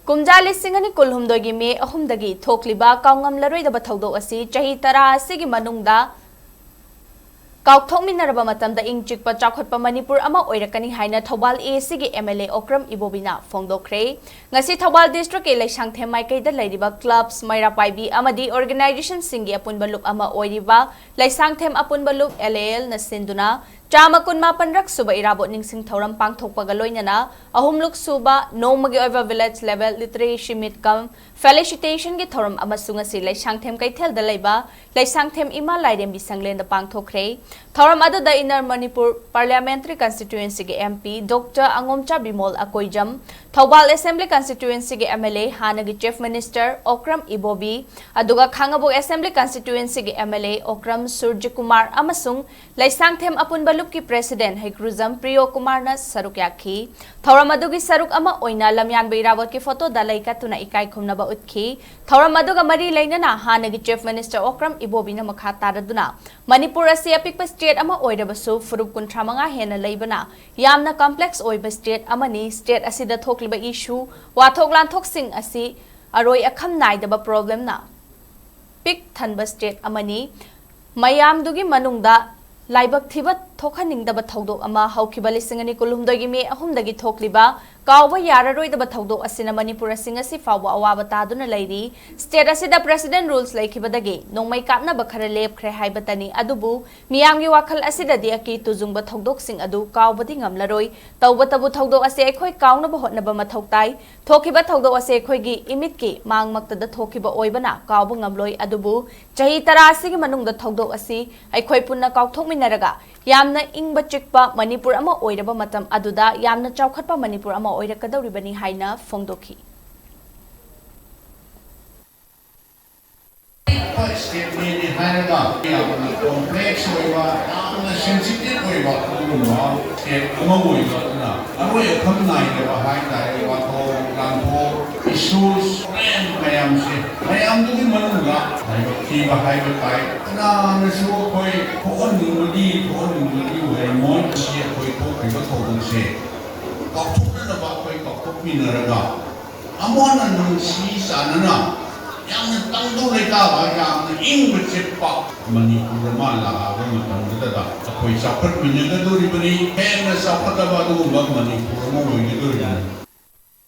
Kumja lisingani kulhumdogi me ahumdagi thokliba kaungamlaroidaba thaudok asi chahi tara asigi manungda Kaothokminnaraba Matamda Eng-Chikpa Chaokhatpa Manipur ama Oirakkani haina Thobal A Sigi MLA Okram Ibobina Fongdokre ngasi Thobal District e Laisangthem Maikaida Lairiba Clubs Maira Paibi amadi Organization Singi Apunba Loop ama Oiriba Laisangthem Apunba Loop LAL na sinduna Chama kunma panrak suba irabot ningsing thoram pangthokpaga loinana ahumluk suba nomagi over village level literacy meet kam felicitation gi thoram amasung asi laisangthem kaithel da leiba laisangthem ima lairem bisanglen da pangthokre thoram adu da inner Manipur parliamentary constituency gi MP Dr Angomcha Bimol Akoijam Thobal Assembly constituency gi MLA Hanagi Chief Minister Okram Ibobi aduga Khangabok Assembly constituency gi MLA Okram Surjikumar amasung laisangthem apunba की president हैक्रुजम प्रियो कुमार न सरुक याखी थौरम अदुगी सरुक अमा ओइना लमयान बैरावत की photo दलाइका तुना इकाई खुमनबा उतखी थौरम अदुगा मरी लैनना हानगी चीफ मिनिस्टर ओक्रम इबोबी न मखा तारदुना मणिपुर असि अपिक स्टेट अमा ओइरबसु फुरुप कुंथ्रामंगा हेना लैबना यामना कॉम्प्लेक्स ओइब स्टेट अमनी स्टेट असिदा थोकलिबा इशू वाथोक लानथोकसिंग असि अरोय अखम नाइदबा प्रॉब्लम ना पिक थनबा स्टेट अमनी मयामदुगी मनुंगदा लाइबक थिबत थोखनिंगदबा थौदोक अमा हौखिबा लिसिंगनि कुलुमदगी मे अहुमदगी थोकलिबा कावबा याररोइदबा थौदोक असिना मणिपुर सिंगसि फावबा अवाबा तादुना लैरी स्टेट असिदा प्रेसिडेंट रूल्स लैखिबदगी नोंमै कापनाबा खरा लेपख्रे हाइबतनी अदुबु मियामगी वाखल असिददि अकि तुजुंगबा थौदोकसिंग अदु कावबदि ngamlaroi तौबतबु थौदोक असे अखोय काउनबा होतनबा मथौताई थोखिबा थौदोक असे अखोयगी इमितकी मांगमक्तदा थोखिबा ओइबना कावबा ngamloi अदुबु चाही 10 असिगी मनुंगदा थौदोक असी अखोय पुन्ना काउथोकमिन्नरगा यामना इंगबा चिकपा मणिपुर अमा ओइरबा मतम अदुदा यामना चावखतपा मणिपुर अमा ओइरकदौरिबनी हाइना फोंदोखी स्टेट में हाइरगा यामना कॉम्प्लेक्स होइबा यामना सेंसिटिव होइबा कुनुमा स्टेट अमा होइबा ना अरोय खम नाइबा हाइदाय वाथो लांथो इश्यूज प्रेम मयाम दुगी मनुगा की बहाइबा ताई ना नसु कोई फोननिंगदी वे मोन से कोई थोखिबा थोदंसे कावथोकमिन्नरबा कोई कावथोकमिन्नरगा अमोना नुंसी सानना यामना तंगदो लेकाबा यामना इंग चिकपा मणिपुर मा लाबा मतंगदा अखोय चावखतमिन्नगदोरिबनी हेना चावखतबा दुगुबा मणिपुर मा ओइगदोरिबनी